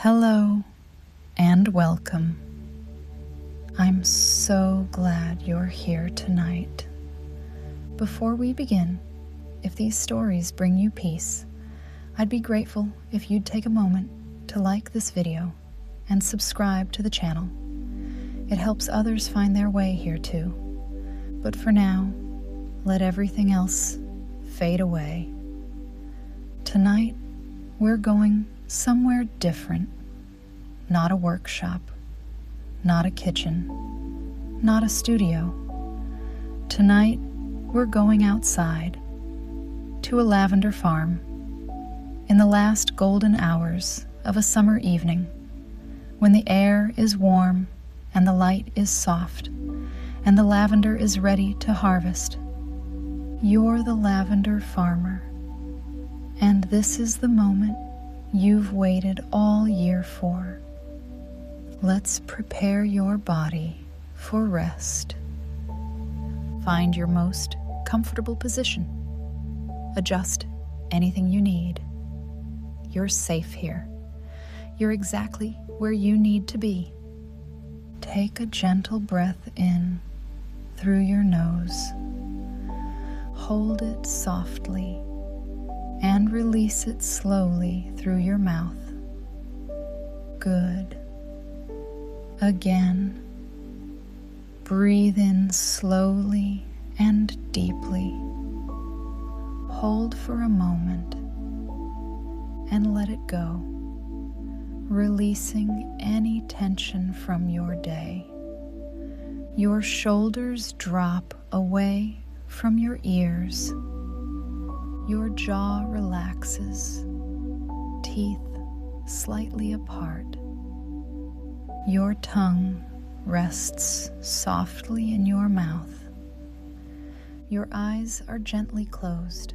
Hello and welcome. I'm so glad you're here tonight. Before we begin, if these stories bring you peace, I'd be grateful if you'd take a moment to like this video and subscribe to the channel. It helps others find their way here too. But for now, let everything else fade away. Tonight, we're going somewhere different. Not a workshop, not a kitchen, not a studio. Tonight, we're going outside to a lavender farm in the last golden hours of a summer evening when the air is warm and the light is soft and the lavender is ready to harvest. You're the lavender farmer, and this is the moment you've waited all year for. Let's prepare your body for rest. Find your most comfortable position. Adjust anything you need. You're safe here. You're exactly where you need to be. Take a gentle breath in through your nose. Hold it softly and release it slowly through your mouth. Good. Again. Breathe in slowly and deeply. Hold for a moment and let it go, releasing any tension from your day. Your shoulders drop away from your ears. Your jaw relaxes, teeth slightly apart. Your tongue rests softly in your mouth. Your eyes are gently closed.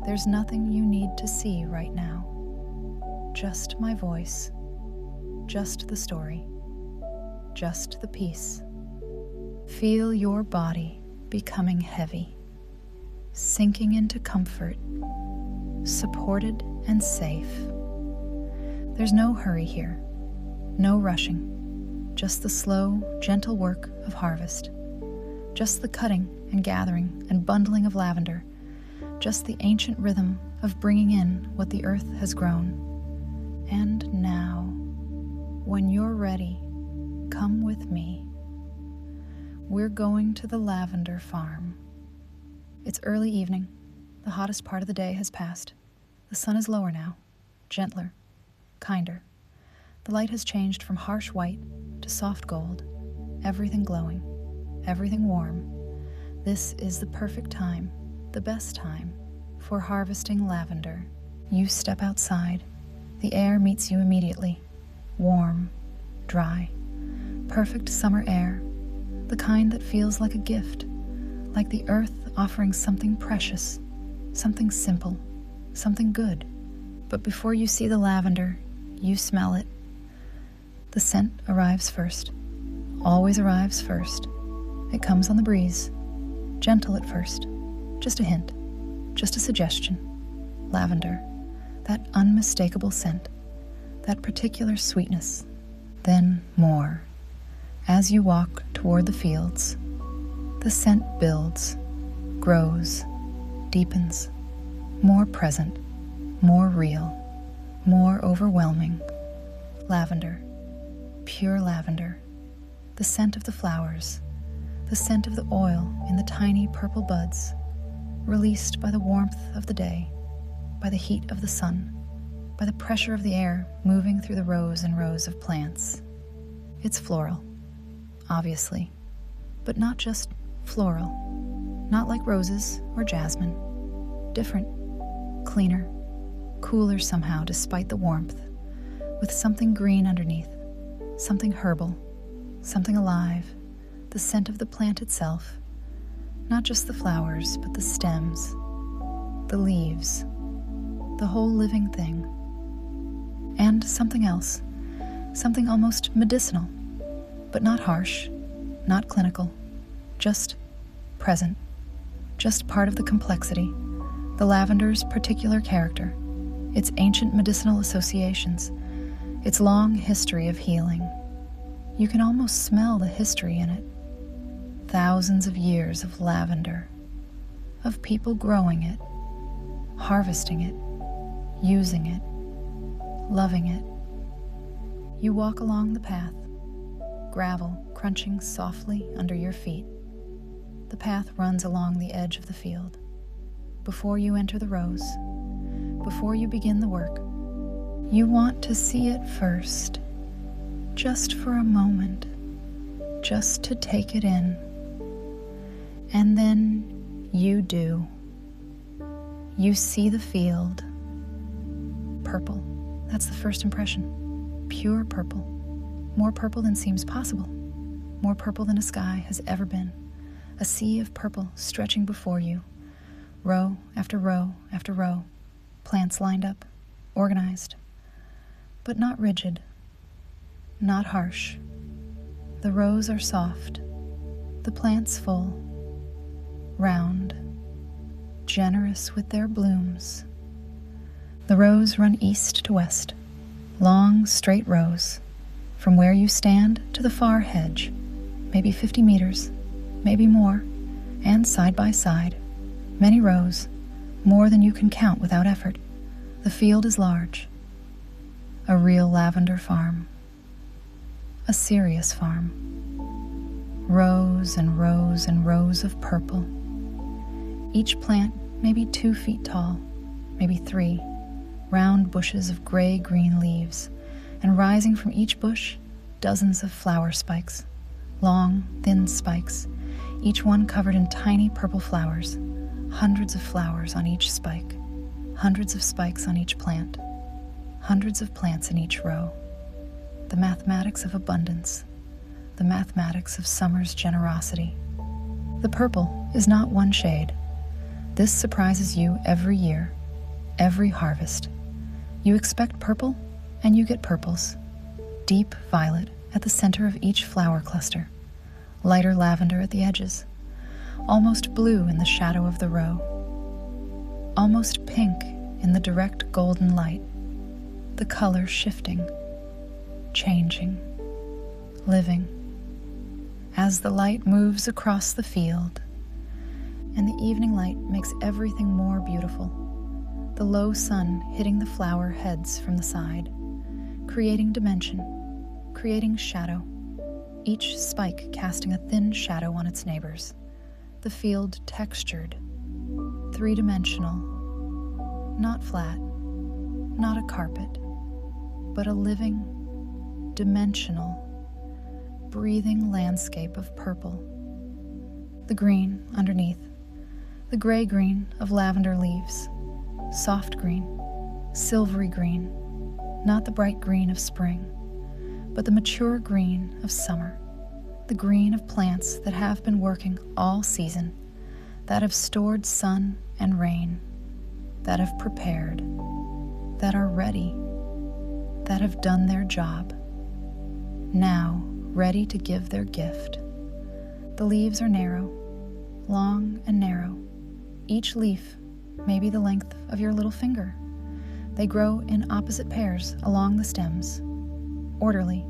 There's nothing you need to see right now. Just my voice, just the story, just the peace. Feel your body becoming heavy, sinking into comfort, supported and safe. There's no hurry here, no rushing, just the slow, gentle work of harvest, just the cutting and gathering and bundling of lavender, just the ancient rhythm of bringing in what the earth has grown. And now, when you're ready, come with me. We're going to the lavender farm. It's early evening. The hottest part of the day has passed. The sun is lower now, gentler, kinder. The light has changed from harsh white to soft gold, everything glowing, everything warm. This is the perfect time, the best time, for harvesting lavender. You step outside. The air meets you immediately. Warm, dry, perfect summer air, the kind that feels like a gift, like the earth offering something precious, something simple, something good. But before you see the lavender, you smell it. The scent arrives first, always arrives first. It comes on the breeze, gentle at first, just a hint, just a suggestion. Lavender, that unmistakable scent, that particular sweetness, then more. As you walk toward the fields, the scent builds, grows, deepens, more present, more real, more overwhelming. Lavender, pure lavender, the scent of the flowers, the scent of the oil in the tiny purple buds, released by the warmth of the day, by the heat of the sun, by the pressure of the air moving through the rows and rows of plants. It's floral, obviously, but not just floral, not like roses or jasmine. Different, cleaner, cooler somehow despite the warmth, with something green underneath, something herbal, something alive, the scent of the plant itself, not just the flowers, but the stems, the leaves, the whole living thing. And something else, something almost medicinal, but not harsh, not clinical, just present, just part of the complexity, the lavender's particular character, its ancient medicinal associations, its long history of healing. You can almost smell the history in it. Thousands of years of lavender, of people growing it, harvesting it, using it, loving it. You walk along the path, gravel crunching softly under your feet. The path runs along the edge of the field. Before you enter the rows, before you begin the work, you want to see it first, just for a moment, just to take it in. And then you do. You see the field. Purple. That's the first impression. Pure purple. More purple than seems possible. More purple than a sky has ever been. A sea of purple stretching before you. Row after row after row. Plants lined up, organized. But not rigid. Not harsh. The rows are soft. The plants full. Round. Generous with their blooms. The rows run east to west. Long, straight rows. From where you stand to the far hedge. Maybe 50 meters, maybe more, and side by side. Many rows, more than you can count without effort. The field is large. A real lavender farm. A serious farm. Rows and rows and rows of purple. Each plant maybe 2 feet tall, maybe 3, round bushes of gray-green leaves, and rising from each bush, dozens of flower spikes, long, thin spikes, each one covered in tiny purple flowers, hundreds of flowers on each spike, hundreds of spikes on each plant, hundreds of plants in each row. The mathematics of abundance, the mathematics of summer's generosity. The purple is not one shade. This surprises you every year, every harvest. You expect purple, and you get purples. Deep violet at the center of each flower cluster, lighter lavender at the edges, almost blue in the shadow of the row, almost pink in the direct golden light, the color shifting, changing, living, as the light moves across the field, and the evening light makes everything more beautiful, the low sun hitting the flower heads from the side, creating dimension, creating shadow, each spike casting a thin shadow on its neighbors, the field textured, three-dimensional, not flat, not a carpet, but a living, dimensional, breathing landscape of purple. The green underneath, the gray-green of lavender leaves, soft green, silvery green, not the bright green of spring, but the mature green of summer, the green of plants that have been working all season, that have stored sun and rain, that have prepared, that are ready, that have done their job, now ready to give their gift. The leaves are narrow, long and narrow. Each leaf may be the length of your little finger. They grow in opposite pairs along the stems, orderly,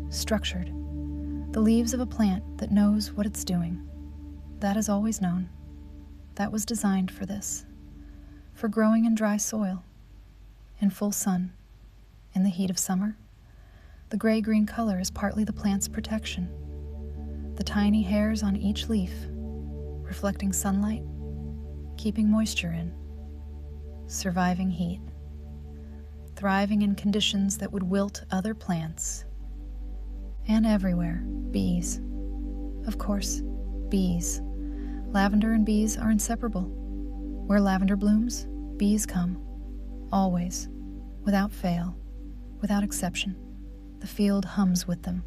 structured. The leaves of a plant that knows what it's doing. That is always known. That was designed for this, for growing in dry soil, in full sun, in the heat of summer. The gray-green color is partly the plant's protection. The tiny hairs on each leaf, reflecting sunlight, keeping moisture in, surviving heat, thriving in conditions that would wilt other plants. And everywhere, bees. Of course, bees. Lavender and bees are inseparable. Where lavender blooms, bees come. Always, without fail, without exception. The field hums with them.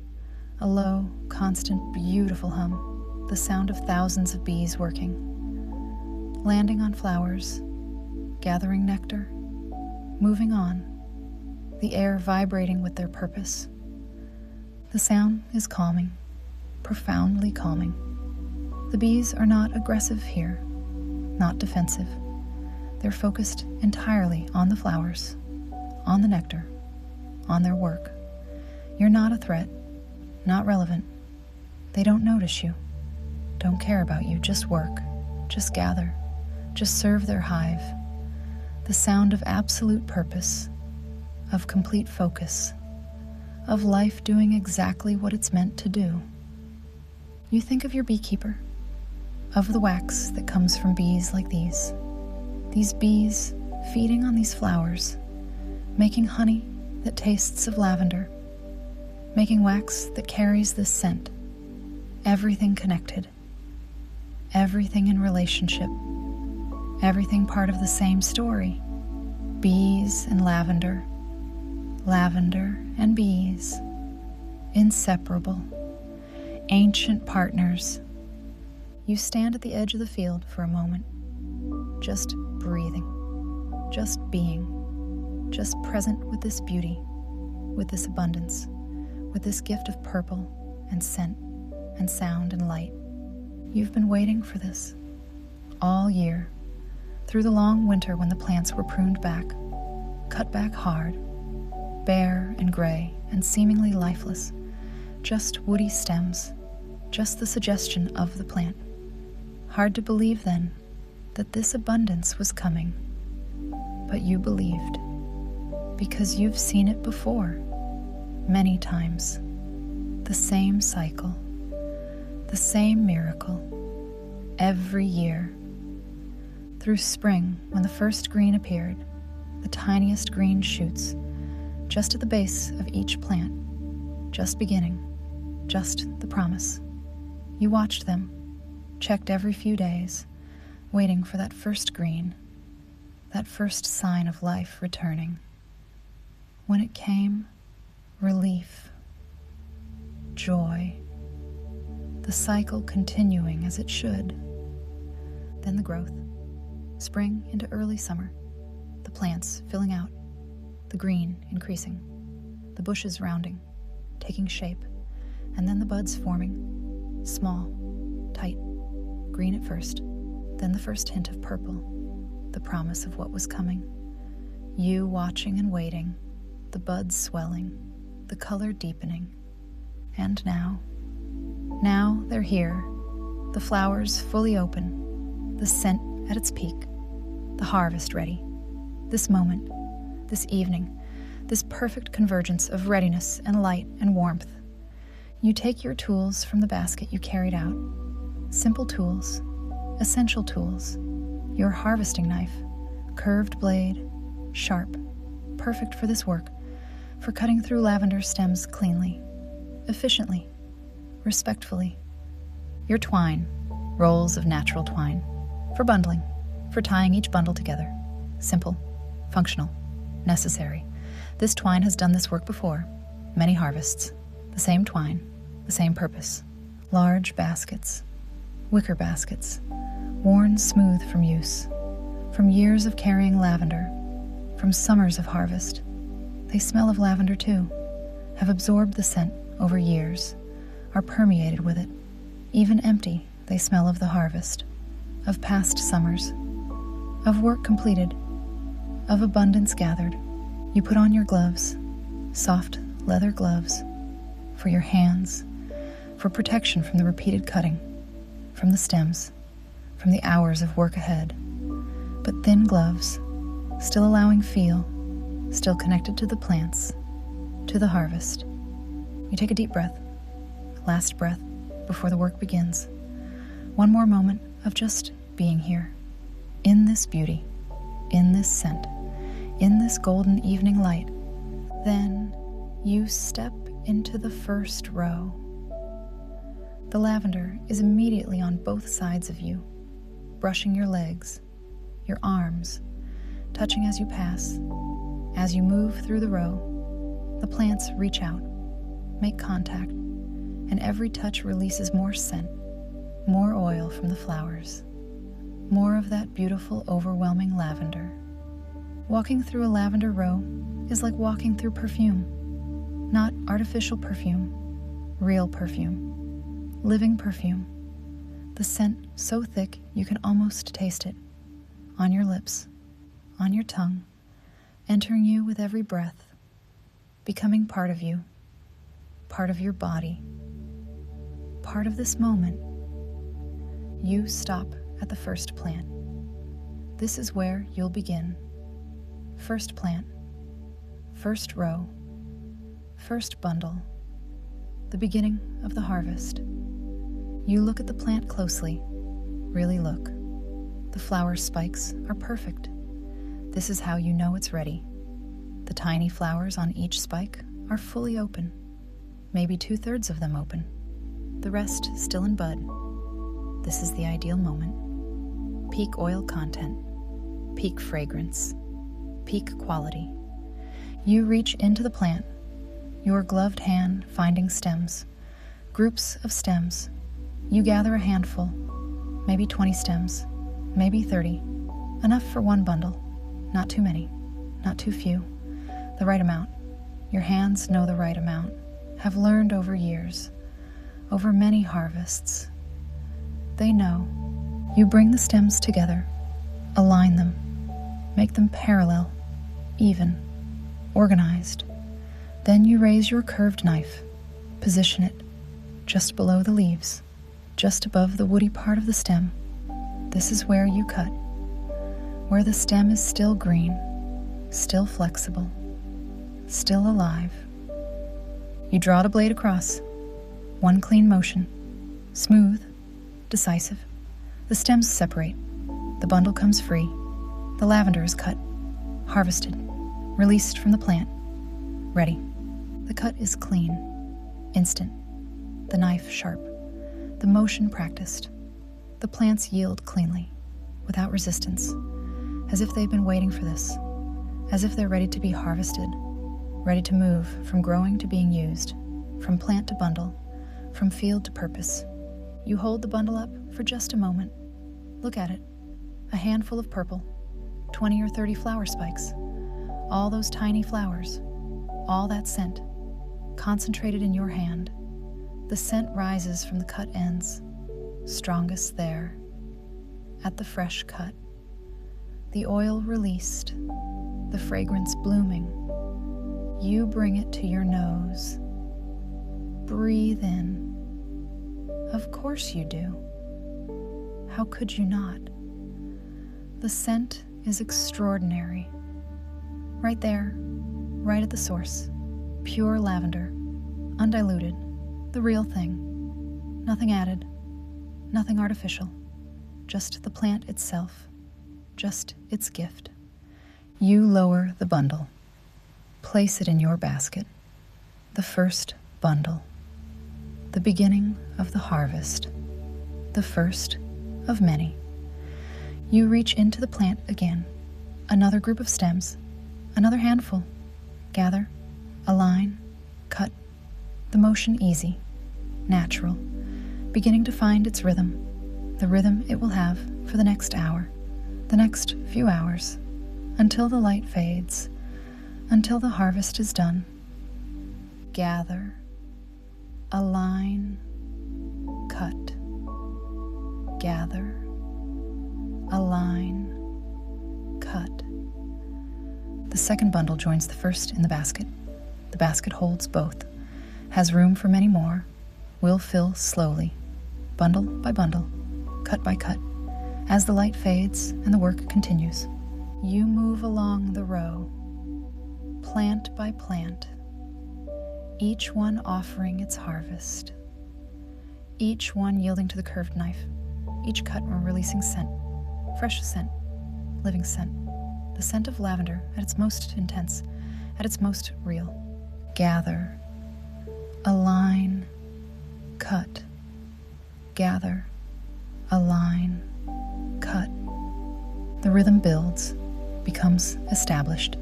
A low, constant, beautiful hum, the sound of thousands of bees working. Landing on flowers, gathering nectar, moving on, the air vibrating with their purpose. The sound is calming, profoundly calming. The bees are not aggressive here, not defensive. They're focused entirely on the flowers, on the nectar, on their work. You're not a threat, not relevant. They don't notice you, don't care about you, just work, just gather, just serve their hive. The sound of absolute purpose, of complete focus, of life doing exactly what it's meant to do. You think of your beekeeper, of the wax that comes from bees like these bees feeding on these flowers, making honey that tastes of lavender, making wax that carries this scent, everything connected, everything in relationship, everything part of the same story. Bees and lavender, lavender and bees, inseparable, ancient partners. You stand at the edge of the field for a moment, just breathing, just being, just present with this beauty, with this abundance, with this gift of purple and scent and sound and light. You've been waiting for this all year, through the long winter when the plants were pruned back, cut back hard, bare and gray and seemingly lifeless, just woody stems, just the suggestion of the plant. Hard to believe then that this abundance was coming, but you believed, because you've seen it before, many times, the same cycle, the same miracle, every year. Through spring, when the first green appeared, the tiniest green shoots, just at the base of each plant, just beginning, just the promise. You watched them, checked every few days, waiting for that first green, that first sign of life returning. When it came, relief, joy, the cycle continuing as it should. Then the growth, spring into early summer, the plants filling out, the green increasing, the bushes rounding, taking shape, and then the buds forming, small, tight, green at first, then the first hint of purple, the promise of what was coming. You watching and waiting, the buds swelling, the color deepening. And now they're here, the flowers fully open, the scent at its peak, the harvest ready. This moment, this evening, this perfect convergence of readiness and light and warmth. You take your tools from the basket you carried out, simple tools, essential tools, your harvesting knife, curved blade, sharp, perfect for this work, for cutting through lavender stems cleanly, efficiently, respectfully. Your twine, rolls of natural twine, for bundling, for tying each bundle together. Simple, functional, necessary. This twine has done this work before, many harvests. The same twine, the same purpose. Large baskets, wicker baskets, worn smooth from use, from years of carrying lavender, from summers of harvest. They smell of lavender too, have absorbed the scent over years, are permeated with it. Even empty, they smell of the harvest, of past summers, of work completed, of abundance gathered. You put on your gloves, soft leather gloves, for your hands, for protection from the repeated cutting, from the stems, from the hours of work ahead. But thin gloves, still allowing feel, still connected to the plants, to the harvest. You take a deep breath, last breath before the work begins. One more moment of just being here, in this beauty, in this scent, in this golden evening light. Then you step into the first row. The lavender is immediately on both sides of you, brushing your legs, your arms, touching as you pass. As you move through the row, the plants reach out, make contact, and every touch releases more scent, more oil from the flowers, more of that beautiful, overwhelming lavender. Walking through a lavender row is like walking through perfume, not artificial perfume, real perfume, living perfume. The scent so thick you can almost taste it, on your lips, on your tongue, entering you with every breath. becoming part of you, part of your body, part of this moment. You stop at the first plant. This is where you'll begin. First plant, first row, first bundle, the beginning of the harvest. You look at the plant closely, really look. The flower spikes are perfect. This is how you know it's ready. The tiny flowers on each spike are fully open, maybe 2/3 of them open, the rest still in bud. This is the ideal moment. Peak oil content, peak fragrance, peak quality. You reach into the plant, your gloved hand finding stems, groups of stems. You gather a handful, maybe 20 stems, maybe 30, enough for one bundle, not too many, not too few, the right amount. Your hands know the right amount, have learned over years, over many harvests. They know. You bring the stems together, align them, make them parallel, even, organized. Then you raise your curved knife, position it just below the leaves, just above the woody part of the stem. This is where you cut, where the stem is still green, still flexible, still alive. You draw the blade across, one clean motion, smooth, decisive. The stems separate, the bundle comes free, the lavender is cut, harvested, released from the plant, ready. The cut is clean, instant, the knife sharp, the motion practiced. The plants yield cleanly, without resistance, as if they've been waiting for this, as if they're ready to be harvested, ready to move from growing to being used, from plant to bundle, from field to purpose. You hold the bundle up for just a moment. Look at it, a handful of purple, 20 or 30 flower spikes, all those tiny flowers, all that scent, concentrated in your hand. The scent rises from the cut ends, strongest there, at the fresh cut. The oil released, the fragrance blooming. You bring it to your nose. Breathe in. Of course you do. How could you not? The scent is extraordinary. Right there, right at the source. Pure lavender, undiluted, the real thing. Nothing added, nothing artificial. Just the plant itself, just its gift. You lower the bundle. Place it in your basket. The first bundle. The beginning of the harvest. The first of many. You reach into the plant again. Another group of stems. Another handful. Gather, align, cut. The motion easy, natural, beginning to find its rhythm. The rhythm it will have for the next hour, the next few hours, until the light fades, until the harvest is done. Gather, align, cut. Gather, align, cut. The second bundle joins the first in the basket. The basket holds both, has room for many more, will fill slowly, bundle by bundle, cut by cut, as the light fades and the work continues. You move along the row, plant by plant, each one offering its harvest, each one yielding to the curved knife, each cut releasing scent, fresh scent, living scent, the scent of lavender at its most intense, at its most real. Gather, align, cut. Gather, align, cut. The rhythm builds, becomes established.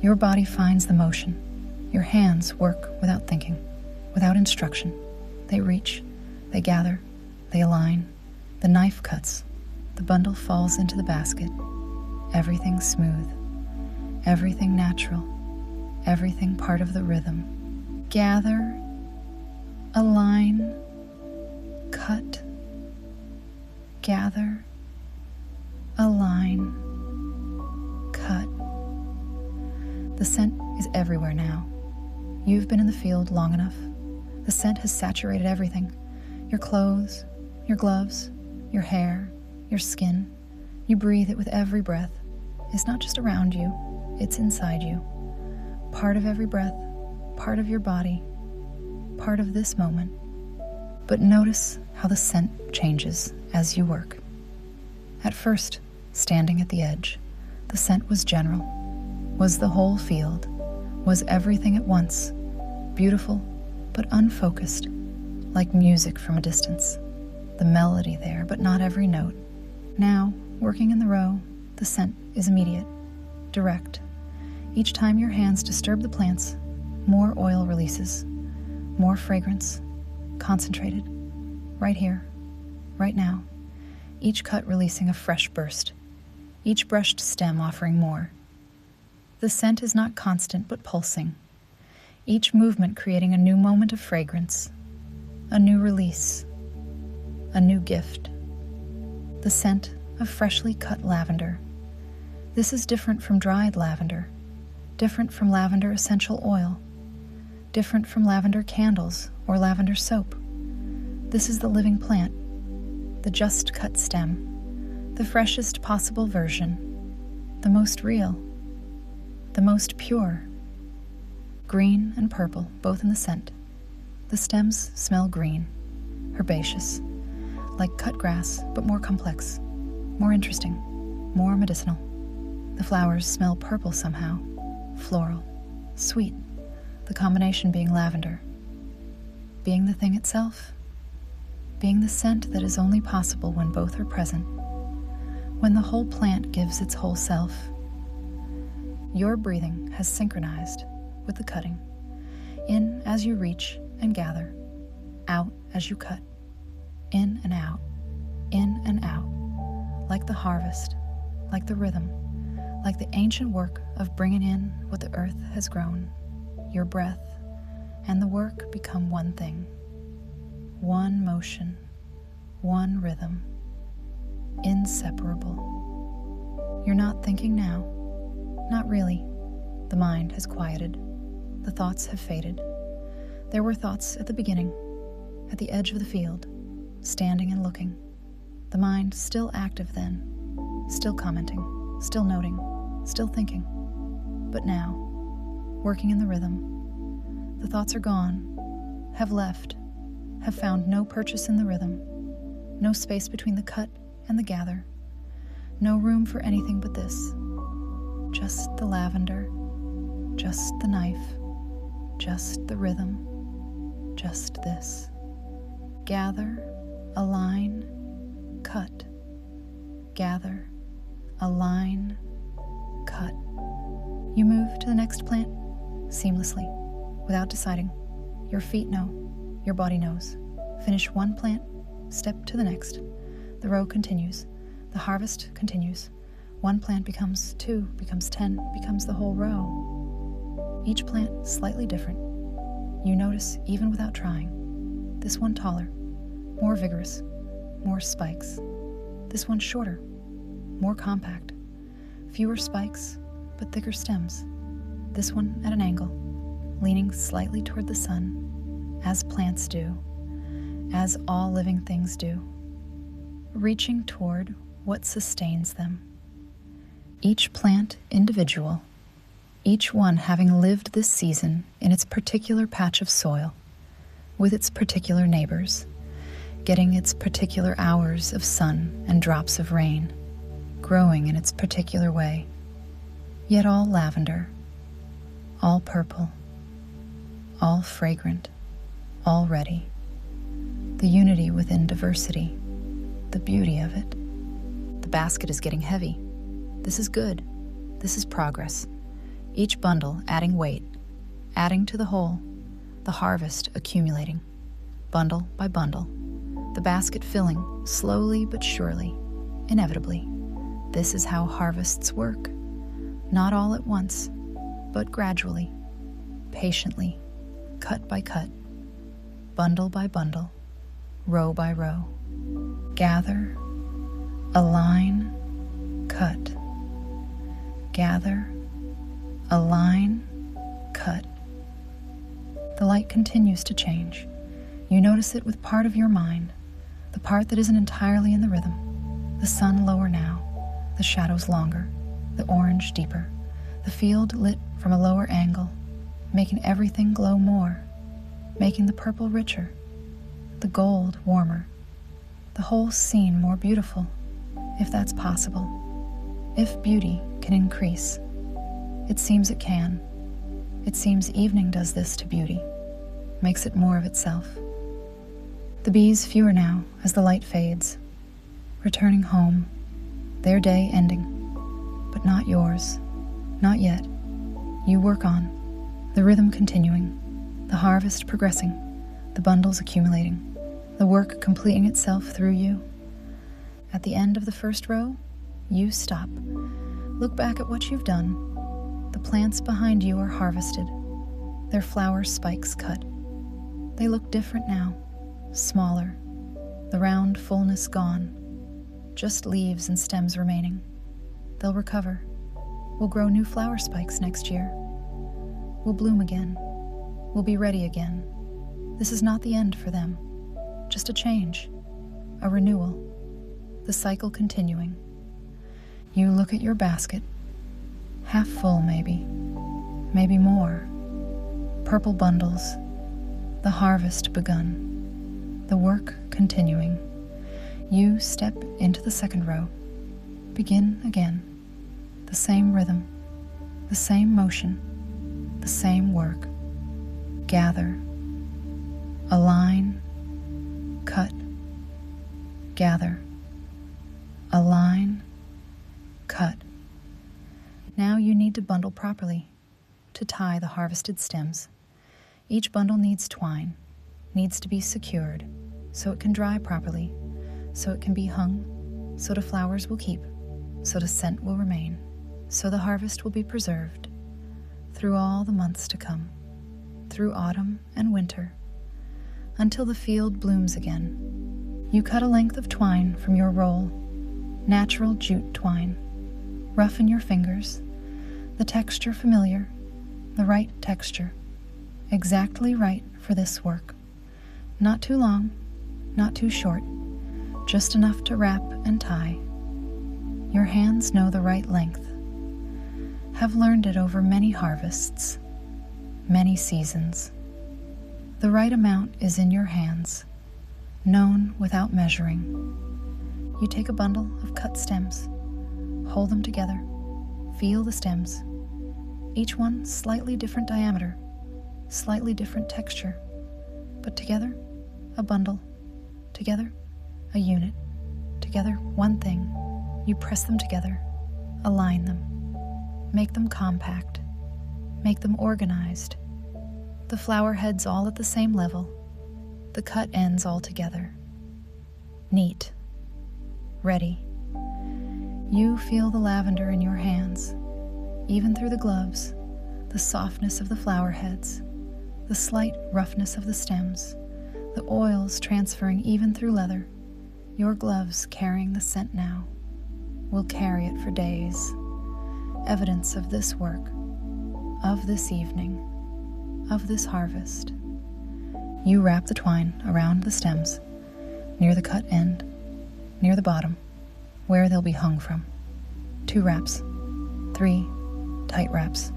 Your body finds the motion. Your hands work without thinking, without instruction. They reach, they gather, they align. The knife cuts. The bundle falls into the basket. Everything smooth, everything natural, everything part of the rhythm. Gather, align, cut. Gather, align, cut. The scent is everywhere now. You've been in the field long enough. The scent has saturated everything. Your clothes, your gloves, your hair, your skin. You breathe it with every breath. It's not just around you, it's inside you. Part of every breath, part of your body, part of this moment. But notice how the scent changes as you work. At first, standing at the edge, the scent was general, was the whole field, was everything at once, beautiful but unfocused, like music from a distance. The melody there, but not every note. Now, working in the row, the scent is immediate, direct. Each time your hands disturb the plants, more oil releases, more fragrance, concentrated, right here, right now. Each cut releasing a fresh burst, each brushed stem offering more. The scent is not constant but pulsing, each movement creating a new moment of fragrance, a new release, a new gift. The scent of freshly cut lavender. This is different from dried lavender, different from lavender essential oil, different from lavender candles or lavender soap. This is the living plant, the just cut stem, the freshest possible version, the most real, the most pure. Green and purple, both in the scent. The stems smell green, herbaceous, like cut grass, but more complex, more interesting, more medicinal. The flowers smell purple somehow, floral, sweet, the combination being lavender. Being the thing itself, being the scent that is only possible when both are present, when the whole plant gives its whole self. Your breathing has synchronized with the cutting, in as you reach and gather, out as you cut, in and out, like the harvest, like the rhythm, like the ancient work of bringing in what the earth has grown. Your breath and the work become one thing, one motion, one rhythm, inseparable. You're not thinking now, not really. The mind has quieted. The thoughts have faded. There were thoughts at the beginning, at the edge of the field, standing and looking. The mind still active then, still commenting, still noting, still thinking. But now, working in the rhythm, the thoughts are gone, have left, have found no purchase in the rhythm, no space between the cut and the gather, no room for anything but this. Just the lavender, just the knife, just the rhythm, just this. Gather, align, cut. Gather, align, cut. You move to the next plant seamlessly, without deciding. Your feet know, your body knows. Finish one plant, step to the next. The row continues, the harvest continues. One plant becomes 2, becomes 10, becomes the whole row. Each plant slightly different. You notice even without trying. This one taller, more vigorous, more spikes. This one shorter, more compact. Fewer spikes, but thicker stems. This one at an angle, leaning slightly toward the sun, as plants do, as all living things do, reaching toward what sustains them. Each plant individual, each one having lived this season in its particular patch of soil, with its particular neighbors, getting its particular hours of sun and drops of rain, growing in its particular way, yet all lavender, all purple, all fragrant, all ready. The unity within diversity, the beauty of it. The basket is getting heavy. This is good. This is progress. Each bundle adding weight, adding to the whole, the harvest accumulating, bundle by bundle, the basket filling slowly but surely, inevitably. This is how harvests work, not all at once, but gradually, patiently, cut by cut, bundle by bundle, row by row. Gather, align, cut. Gather, align, cut. The light continues to change. You notice it with part of your mind, the part that isn't entirely in the rhythm. The sun lower now, the shadows longer, the orange deeper, the field lit from a lower angle, making everything glow more, making the purple richer, the gold warmer, the whole scene more beautiful, if that's possible. If beauty can increase, it seems it can. It seems evening does this to beauty, makes it more of itself. The bees fewer now as the light fades, returning home, their day ending, but not yours, not yet. You work on, the rhythm continuing, the harvest progressing, the bundles accumulating, the work completing itself through you. At the end of the first row, you stop. Look back at what you've done. The plants behind you are harvested, their flower spikes cut. They look different now, smaller, the round fullness gone, just leaves and stems remaining. They'll recover. We'll grow new flower spikes next year. We'll bloom again. We'll be ready again. This is not the end for them, just a change, a renewal, the cycle continuing. You look at your basket, half full maybe more. Purple bundles, the harvest begun, the work continuing. You step into the second row, begin again, the same rhythm, the same motion, the same work. Gather, align, cut, gather, align, cut. Now you need to bundle properly, to tie the harvested stems. Each bundle needs twine, needs to be secured, so it can dry properly, so it can be hung, so the flowers will keep, so the scent will remain, so the harvest will be preserved through all the months to come, through autumn and winter, until the field blooms again. You cut a length of twine from your roll, natural jute twine, rough in your fingers, the texture familiar, the right texture, exactly right for this work. Not too long, not too short, just enough to wrap and tie. Your hands know the right length, have learned it over many harvests, many seasons. The right amount is in your hands, known without measuring. You take a bundle of cut stems, hold them together, feel the stems, each one slightly different diameter, slightly different texture, but together, a bundle, together, a unit, together, one thing. You press them together, align them, make them compact, make them organized. The flower heads all at the same level, the cut ends all together. Neat, ready. You feel the lavender in your hands, even through the gloves, the softness of the flower heads, the slight roughness of the stems, the oils transferring even through leather. Your gloves carrying the scent now will carry it for days. Evidence of this work, of this evening, of this harvest. You wrap the twine around the stems, near the cut end, near the bottom, where they'll be hung from. 2 wraps, 3 tight wraps,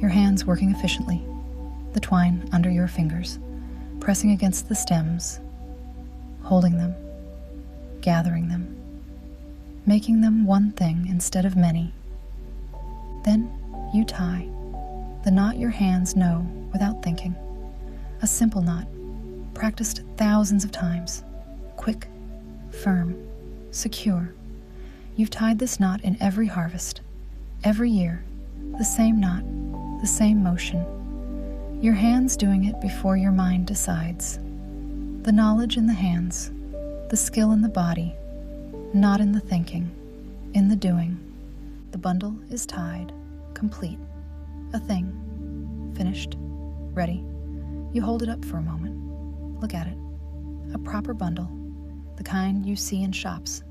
your hands working efficiently, the twine under your fingers, pressing against the stems, holding them, gathering them, making them one thing instead of many. Then you tie, the knot your hands know without thinking, a simple knot, practiced thousands of times, quick, firm, secure. You've tied this knot in every harvest, every year, the same knot, the same motion. Your hands doing it before your mind decides. The knowledge in the hands, the skill in the body, not in the thinking, in the doing. The bundle is tied, complete, a thing, finished, ready. You hold it up for a moment, look at it. A proper bundle, the kind you see in shops,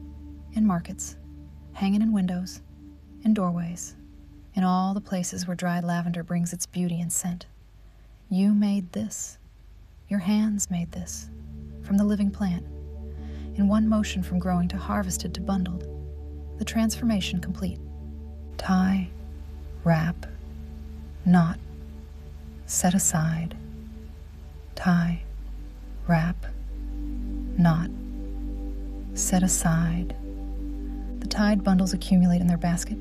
in markets, hanging in windows, in doorways, in all the places where dried lavender brings its beauty and scent. You made this. Your hands made this, from the living plant, in one motion from growing to harvested to bundled, the transformation complete. Tie, wrap, knot, set aside. Tie, wrap, knot, set aside. The tied bundles accumulate in their basket,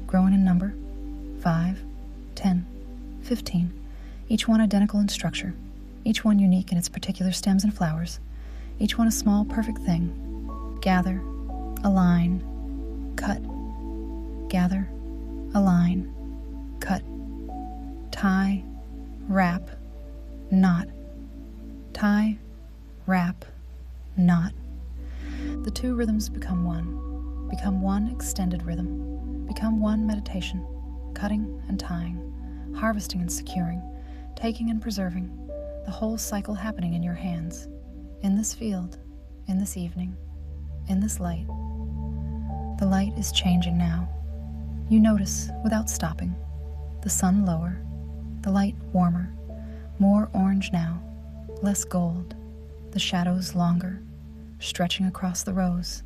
growing in number, 5, 10, 15, each one identical in structure, each one unique in its particular stems and flowers, each one a small, perfect thing. Gather, align, cut. Gather, align, cut. Tie, wrap, knot. Tie, wrap, knot. The two rhythms become one extended rhythm, become one meditation, cutting and tying, harvesting and securing, taking and preserving, the whole cycle happening in your hands, in this field, in this evening, in this light. The light is changing now. You notice without stopping, the sun lower, the light warmer, more orange now, less gold, the shadows longer, stretching across the rows,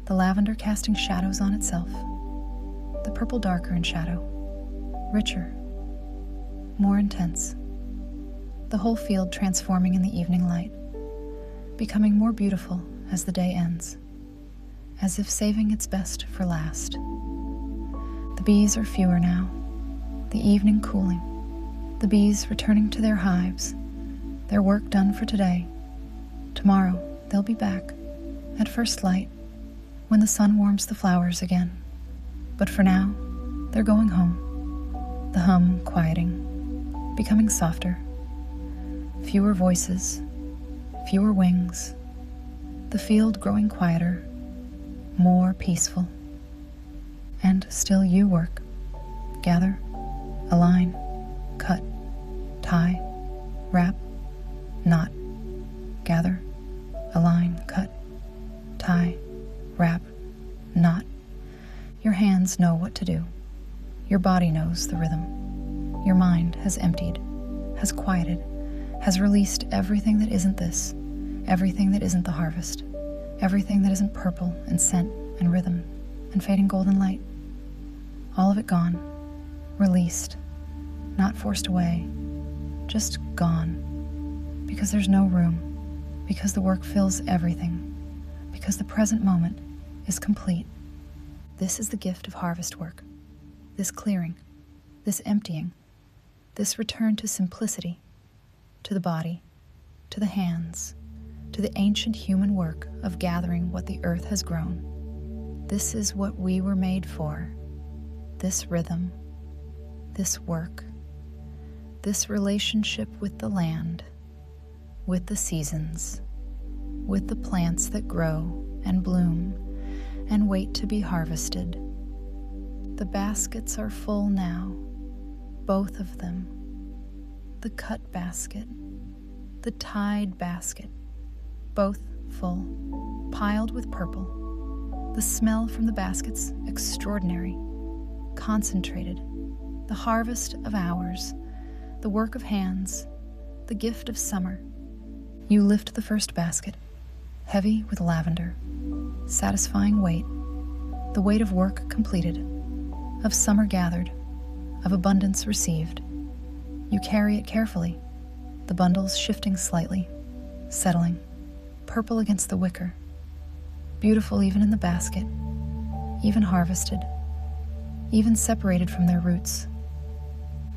the lavender casting shadows on itself, the purple darker in shadow, richer, more intense, the whole field transforming in the evening light, becoming more beautiful as the day ends, as if saving its best for last. The bees are fewer now, the evening cooling, the bees returning to their hives, their work done for today. Tomorrow they'll be back, at first light, when the sun warms the flowers again. But for now, they're going home, the hum quieting, becoming softer. Fewer voices, fewer wings, the field growing quieter, more peaceful. And still you work. Gather, align, cut, tie, wrap, knot. Gather, align, cut, tie, wrap, knot. Your hands know what to do. Your body knows the rhythm. Your mind has emptied, has quieted, has released everything that isn't this, everything that isn't the harvest, everything that isn't purple and scent and rhythm and fading golden light. All of it gone, released, not forced away, just gone, because there's no room, because the work fills everything, because the present moment is complete. This is the gift of harvest work, this clearing, this emptying, this return to simplicity, to the body, to the hands, to the ancient human work of gathering what the earth has grown. This is what we were made for, this rhythm, this work, this relationship with the land, with the seasons, with the plants that grow and bloom and wait to be harvested. The baskets are full now, both of them. The cut basket, the tied basket, both full, piled with purple. The smell from the baskets extraordinary, concentrated, the harvest of hours, the work of hands, the gift of summer. You lift the first basket, heavy with lavender, satisfying weight, the weight of work completed, of summer gathered, of abundance received. You carry it carefully, the bundles shifting slightly, settling, purple against the wicker, beautiful even in the basket, even harvested, even separated from their roots.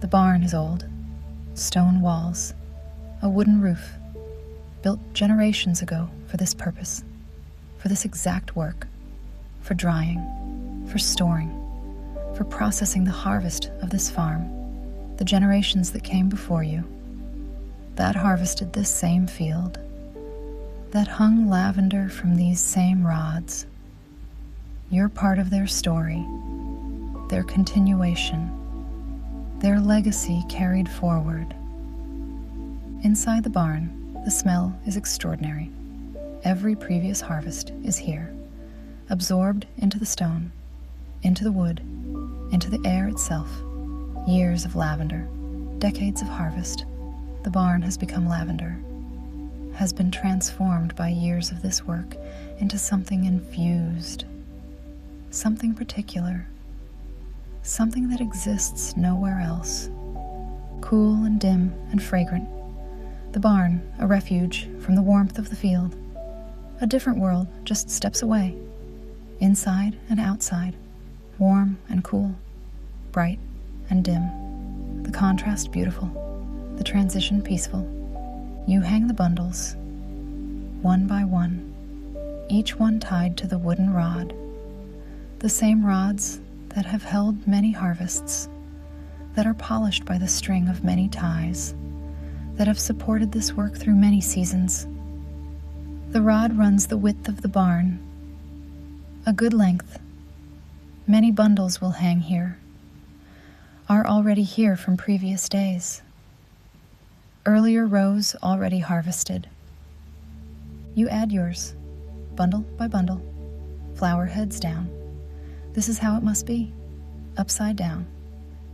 The barn is old, stone walls, a wooden roof, built generations ago for this purpose, for this exact work, for drying, for storing, for processing the harvest of this farm, the generations that came before you, that harvested this same field, that hung lavender from these same rods. You're part of their story, their continuation, their legacy carried forward. Inside the barn, the smell is extraordinary. Every previous harvest is here, absorbed into the stone, into the wood, into the air itself. Years of lavender, decades of harvest, The barn has become lavender, has been transformed by years of this work into something infused, something particular, something that exists nowhere else, cool and dim and fragrant. The barn, a refuge from the warmth of the field, a different world just steps away, inside and outside, warm and cool, bright and dim, the contrast beautiful, the transition peaceful. You hang the bundles, one by one, each one tied to the wooden rod, the same rods that have held many harvests, that are polished by the string of many ties, that have supported this work through many seasons. The rod runs the width of the barn, a good length. Many bundles will hang here, are already here from previous days. Earlier rows already harvested. You add yours, bundle by bundle, flower heads down. This is how it must be, upside down,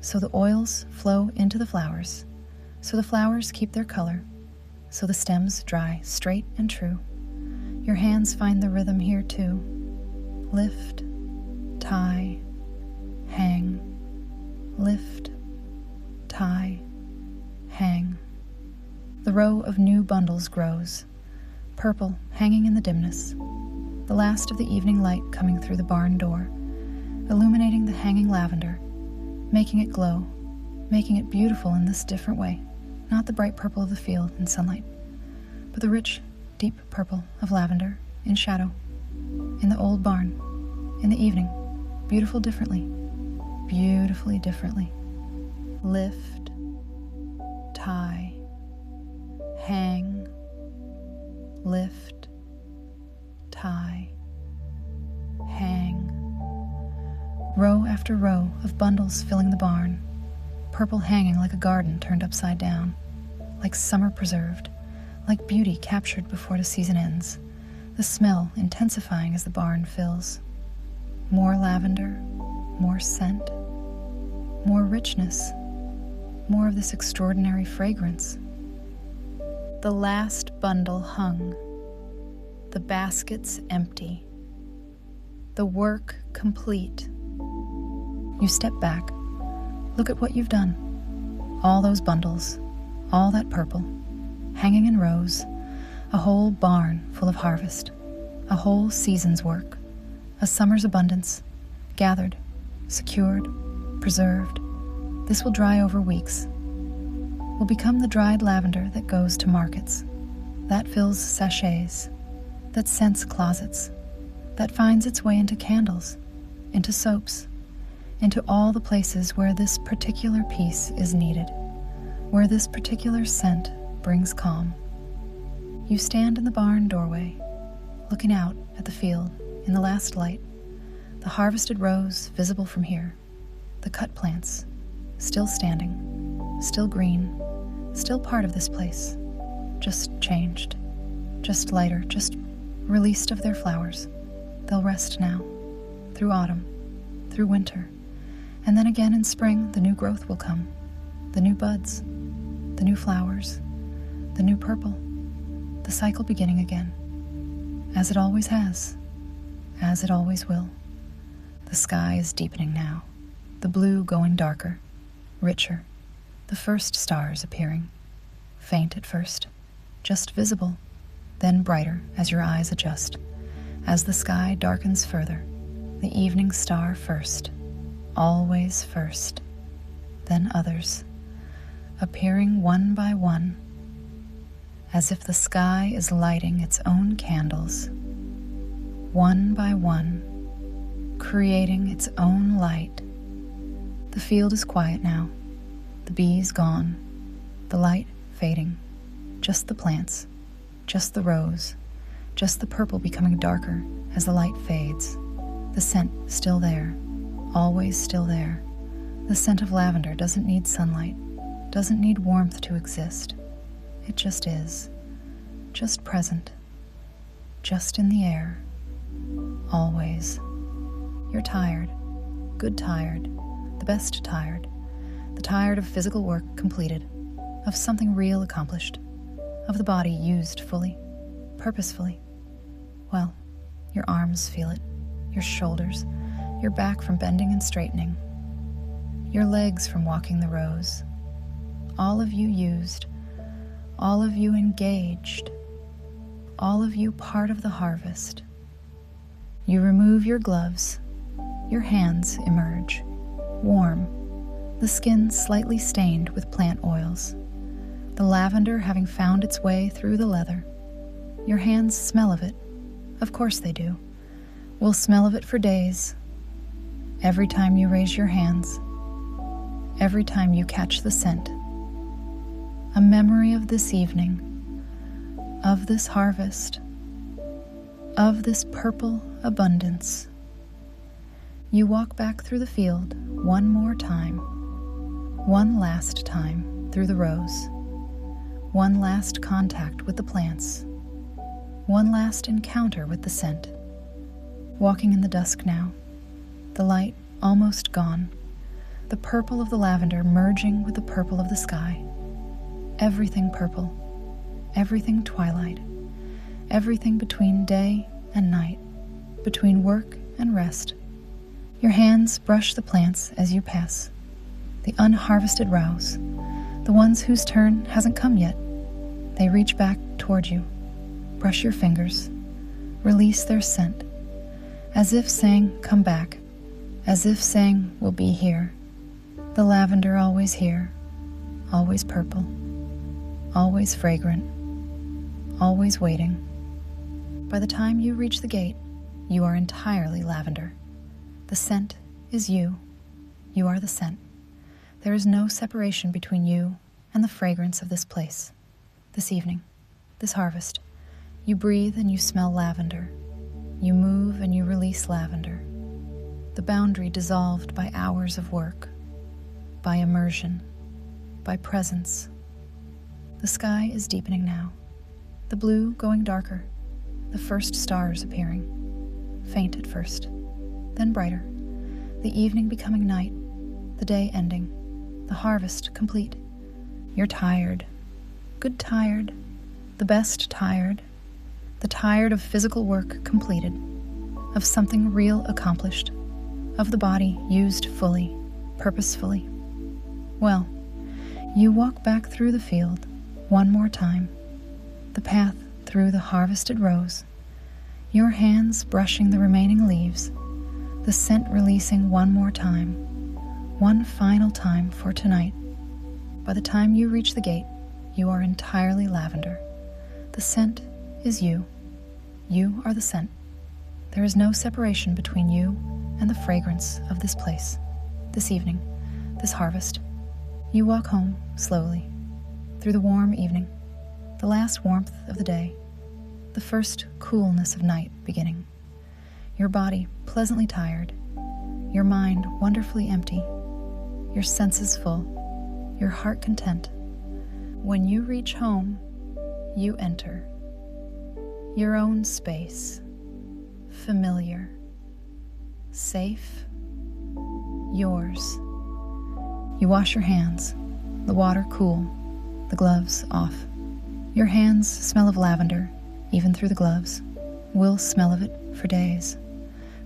so the oils flow into the flowers, so the flowers keep their color, so the stems dry straight and true. Your hands find the rhythm here too. Lift, tie, hang, lift, tie, hang. The row of new bundles grows, purple hanging in the dimness, the last of the evening light coming through the barn door, illuminating the hanging lavender, making it glow, making it beautiful in this different way, not the bright purple of the field in sunlight, but the rich, deep purple of lavender in shadow, in the old barn, in the evening, beautiful differently, beautifully differently. Lift, tie, hang, lift, tie, hang. Row after row of bundles filling the barn, purple hanging like a garden turned upside down, like summer preserved, like beauty captured before the season ends, the smell intensifying as the barn fills. More lavender, more scent, more richness, more of this extraordinary fragrance. The last bundle hung, the baskets empty, the work complete. You step back, look at what you've done. All those bundles, all that purple, hanging in rows, a whole barn full of harvest, a whole season's work, a summer's abundance, gathered, secured, preserved. This will dry over weeks, will become the dried lavender that goes to markets, that fills sachets, that scents closets, that finds its way into candles, into soaps, into all the places where this particular piece is needed, where this particular scent brings calm. You stand in the barn doorway, looking out at the field in the last light, the harvested rows visible from here, the cut plants, still standing, still green, still part of this place, just changed, just lighter, just released of their flowers. They'll rest now, through autumn, through winter, and then again in spring the new growth will come, the new buds, the new flowers, the new purple, the cycle beginning again, as it always has, as it always will. The sky is deepening now, the blue going darker, richer, the first stars appearing, faint at first, just visible, then brighter as your eyes adjust, as the sky darkens further, the evening star first, always first, then others, appearing one by one, as if the sky is lighting its own candles, one by one, creating its own light. The field is quiet now, the bees gone, the light fading, just the plants, just the rose, just the purple becoming darker as the light fades, the scent still there, always still there. The scent of lavender doesn't need sunlight, doesn't need warmth to exist. It just is, just present, just in the air, always. You're tired, good tired, the best tired, the tired of physical work completed, of something real accomplished, of the body used fully, purposefully. Well, your arms feel it, your shoulders, your back from bending and straightening, your legs from walking the rows. All of you used, all of you engaged, all of you part of the harvest. You remove your gloves, your hands emerge, warm, the skin slightly stained with plant oils, the lavender having found its way through the leather. Your hands smell of it. Of course they do. Will smell of it for days. Every time you raise your hands, every time you catch the scent. A memory of this evening, of this harvest, of this purple abundance. You walk back through the field one more time, one last time through the rows, one last contact with the plants, one last encounter with the scent. Walking in the dusk now, the light almost gone, the purple of the lavender merging with the purple of the sky. Everything purple, everything twilight, everything between day and night, between work and rest. Your hands brush the plants as you pass, the unharvested rows, the ones whose turn hasn't come yet. They reach back toward you, brush your fingers, release their scent, as if saying, come back, as if saying, we'll be here. The lavender always here, always purple, always fragrant, always waiting. By the time you reach the gate, you are entirely lavender. The scent is you. You are the scent. There is no separation between you and the fragrance of this place, this evening, this harvest. You breathe and you smell lavender. You move and you release lavender. The boundary dissolved by hours of work, by immersion, by presence. The sky is deepening now, the blue going darker, the first stars appearing, faint at first, then brighter, the evening becoming night, the day ending, the harvest complete. You're tired, good tired, the best tired, the tired of physical work completed, of something real accomplished, of the body used fully, purposefully. Well, you walk back through the field one more time, the path through the harvested rows, your hands brushing the remaining leaves, the scent releasing one more time, one final time for tonight. By the time you reach the gate, you are entirely lavender. The scent is you. You are the scent. There is no separation between you and the fragrance of this place, this evening, this harvest. You walk home slowly, through the warm evening, the last warmth of the day, the first coolness of night beginning. Your body pleasantly tired, your mind wonderfully empty, your senses full, your heart content. When you reach home, you enter your own space, familiar, safe, yours. You wash your hands, the water cool, the gloves off. Your hands smell of lavender, even through the gloves. Will smell of it for days,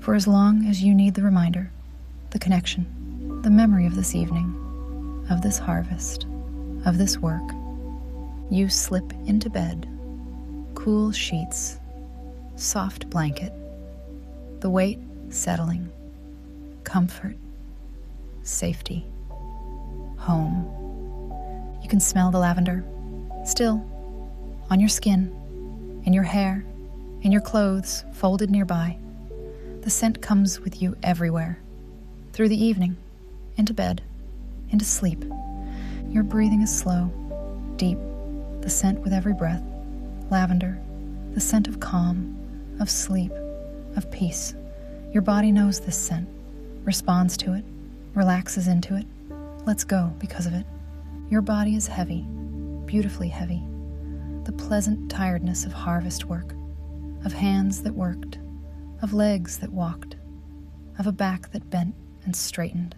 for as long as you need the reminder, the connection, the memory of this evening, of this harvest, of this work. You slip into bed, cool sheets, soft blanket, the weight settling, comfort, safety, home. You can smell the lavender, still, on your skin, in your hair, in your clothes folded nearby. The scent comes with you everywhere, through the evening, into bed, into sleep. Your breathing is slow, deep, the scent with every breath, lavender, the scent of calm, of sleep, of peace. Your body knows this scent, responds to it, relaxes into it, lets go because of it. Your body is heavy, beautifully heavy, the pleasant tiredness of harvest work, of hands that worked, of legs that walked, of a back that bent and straightened,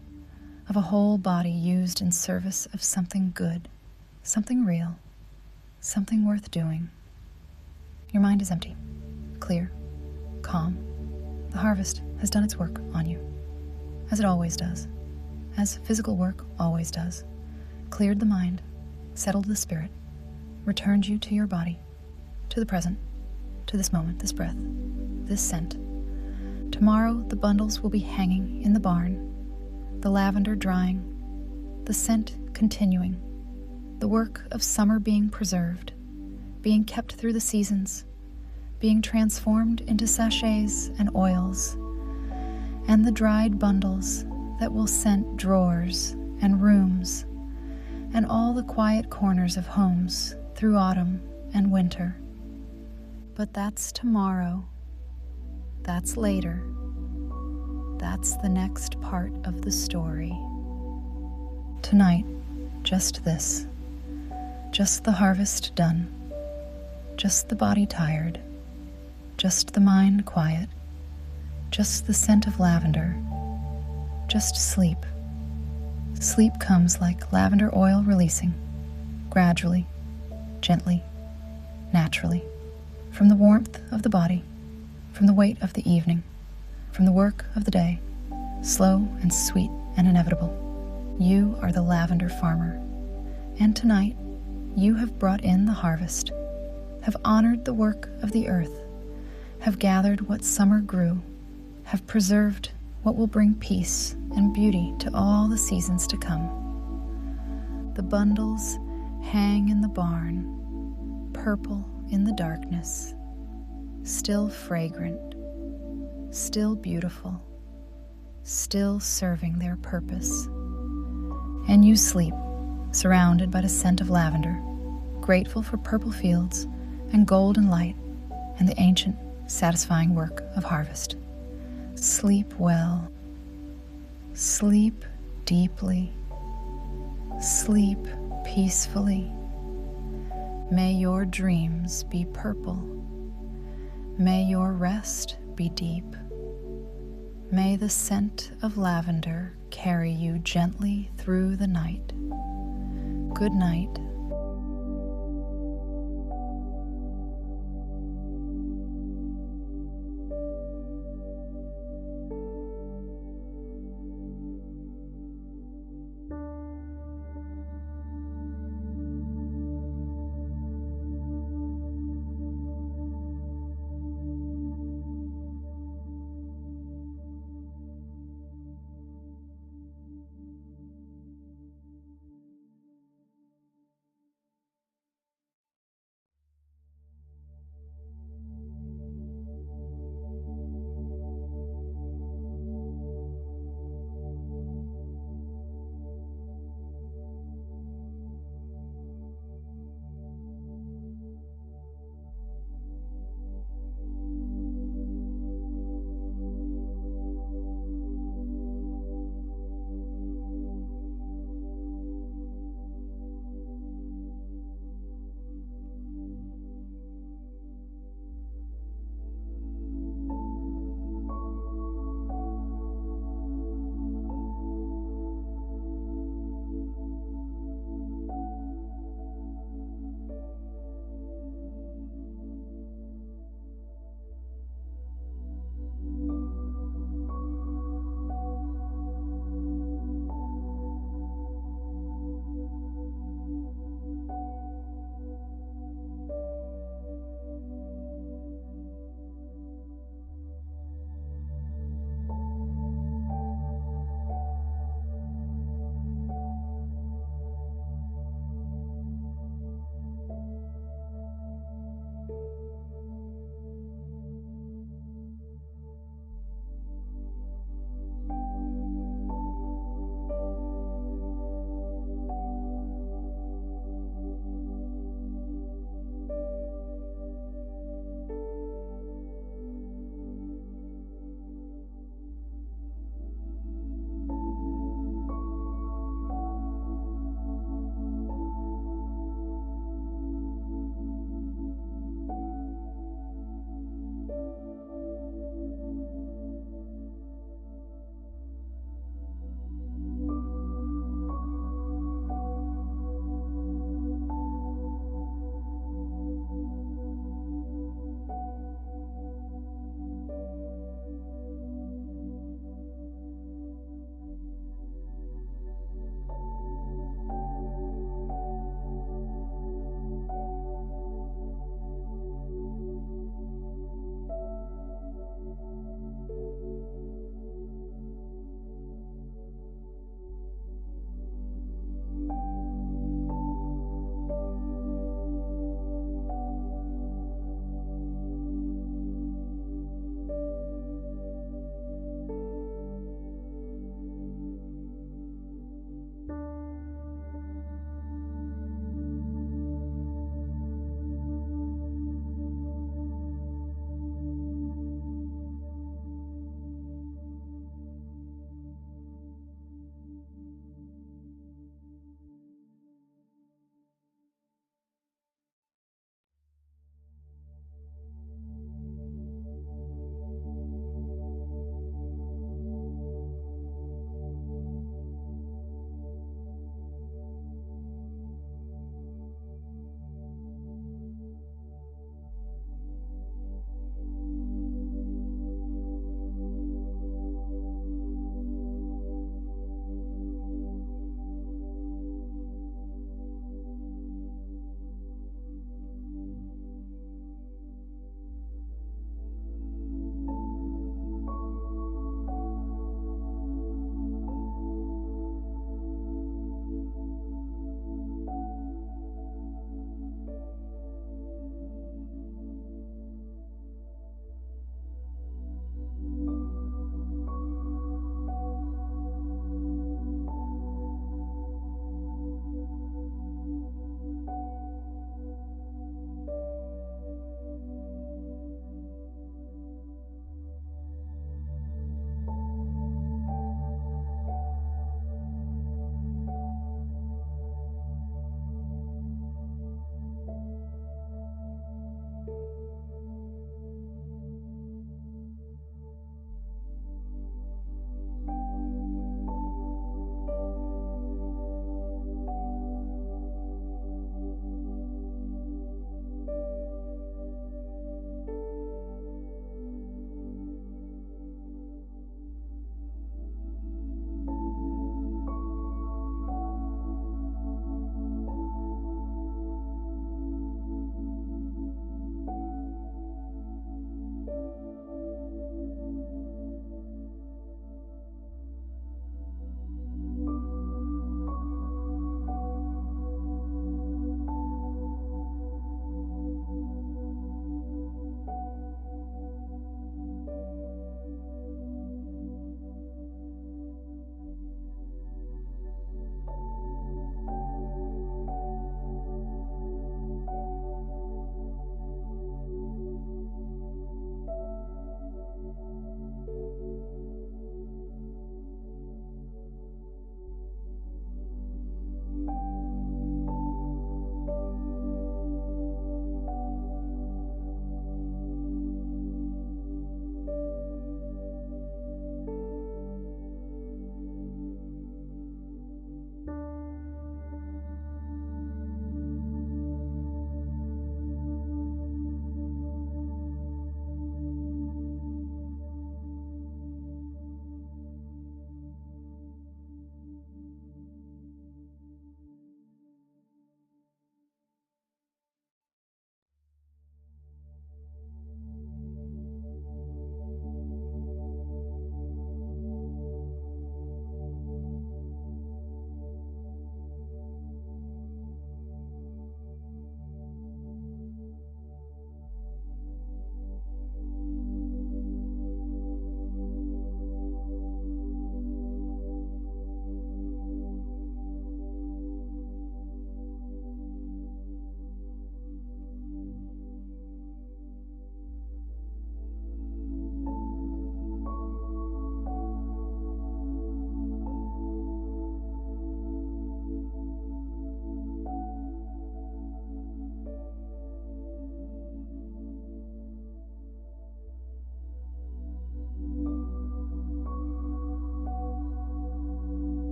of a whole body used in service of something good, something real, something worth doing. Your mind is empty, clear, calm. The harvest has done its work on you, as it always does, as physical work always does. Cleared the mind, settled the spirit, returned you to your body, to the present, to this moment, this breath, this scent. Tomorrow the bundles will be hanging in the barn, the lavender drying, the scent continuing, the work of summer being preserved, being kept through the seasons, being transformed into sachets and oils, and the dried bundles that will scent drawers and rooms and all the quiet corners of homes through autumn and winter. But that's tomorrow. That's later. That's the next part of the story. Tonight, just this. Just the harvest done. Just the body tired. Just the mind quiet. Just the scent of lavender. Just sleep. Sleep comes like lavender oil releasing, gradually, gently, naturally, from the warmth of the body, from the weight of the evening, from the work of the day, slow and sweet and inevitable. You are the lavender farmer, and tonight you have brought in the harvest, have honored the work of the earth, have gathered what summer grew, have preserved what will bring peace and beauty to all the seasons to come. The bundles hang in the barn, purple in the darkness, still fragrant, still beautiful, still serving their purpose. And you sleep, surrounded by the scent of lavender, grateful for purple fields and golden light and the ancient, satisfying work of harvest. Sleep well. Sleep deeply. Sleep peacefully. May your dreams be purple. May your rest be deep. May the scent of lavender carry you gently through the night. Good night.